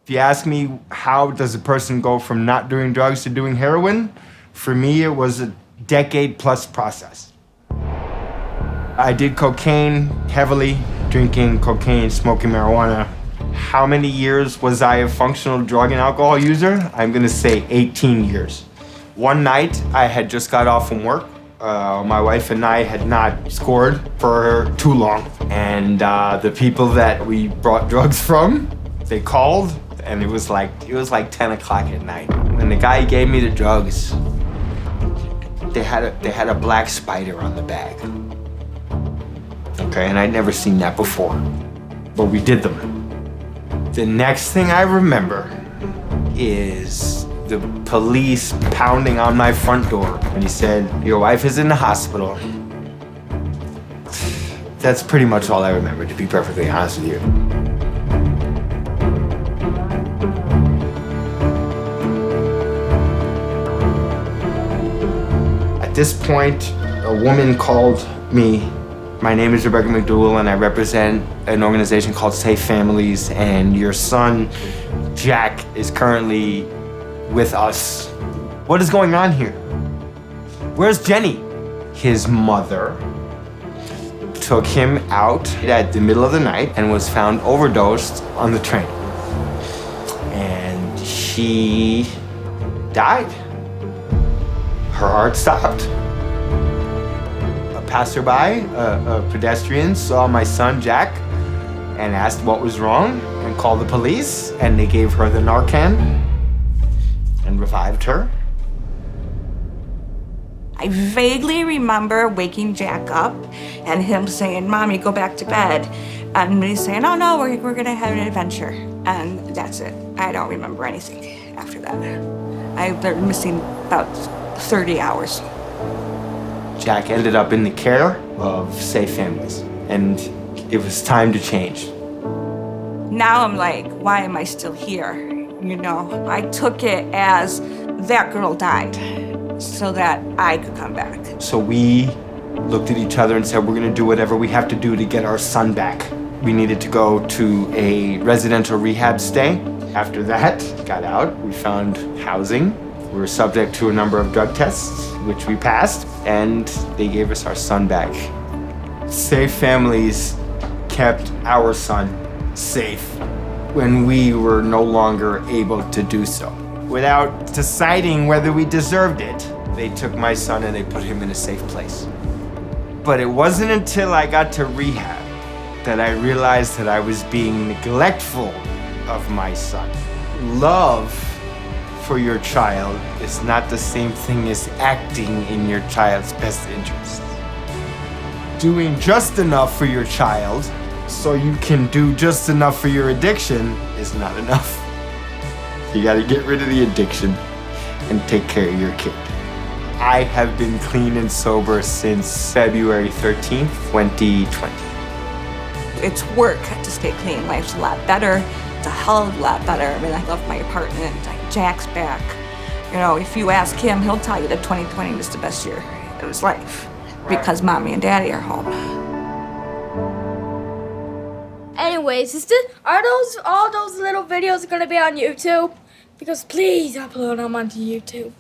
If you ask me, how does a person go from not doing drugs to doing heroin? For me, it was a decade-plus process. I did cocaine heavily, drinking cocaine, smoking marijuana. How many years was I a functional drug and alcohol user? I'm gonna say 18 years. One night, I had just got off from work. My wife and I had not scored for too long. And the people that we brought drugs from, they called, and it was like 10 o'clock at night. When the guy gave me the drugs, they had a black spider on the bag. Okay, and I'd never seen that before. But we did them. The next thing I remember is the police pounding on my front door. And he said, "Your wife is in the hospital." That's pretty much all I remember, to be perfectly honest with you. At this point, a woman called me. My name is Rebecca McDougal, and I represent an organization called Safe Families, and your son, Jack, is currently with us. What is going on here? Where's Jenny? His mother took him out at the middle of the night and was found overdosed on the train. And she died. Her heart stopped. A passerby, a pedestrian, saw my son, Jack, and asked what was wrong and called the police, and they gave her the Narcan and revived her. I vaguely remember waking Jack up and him saying, "Mommy, go back to bed." And me saying, "Oh no, we're gonna have an adventure." And that's it. I don't remember anything after that. I've been missing about 30 hours. Jack ended up in the care of Safe Families, and it was time to change. Now I'm like, why am I still here? You know, I took it as that girl died so that I could come back. So we looked at each other and said, we're gonna do whatever we have to do to get our son back. We needed to go to a residential rehab stay. After that, got out, we found housing. We were subject to a number of drug tests, which we passed, and they gave us our son back. Safe Families kept our son safe when we were no longer able to do so. Without deciding whether we deserved it, they took my son and they put him in a safe place. But it wasn't until I got to rehab that I realized that I was being neglectful of my son. Love for your child is not the same thing as acting in your child's best interest. Doing just enough for your child so you can do just enough for your addiction is not enough. You gotta get rid of the addiction and take care of your kid. I have been clean and sober since February 13th, 2020. It's work to stay clean. Life's a lot better. It's a hell of a lot better. I mean, I love my apartment. Jack's back. You know, if you ask him, he'll tell you that 2020 was the best year of his life because Mommy and Daddy are home. Anyways, are all those little videos gonna be on YouTube? Because please upload them onto YouTube.